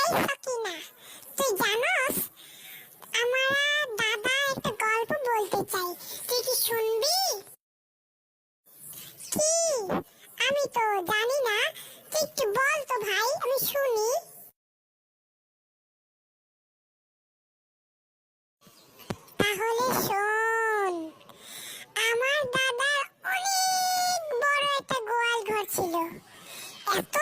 এই সাকিনা, তুই জানোস আমার দাদা একটা গল্প বলতে চাই, তুই কি শুনবি? কি? আমি তো জানি না, তুই একটু বল তো ভাই, আমি শুনি। তাহলে শোন, আমার দাদার অনেক বড় একটা গোয়াল ঘর ছিল। এত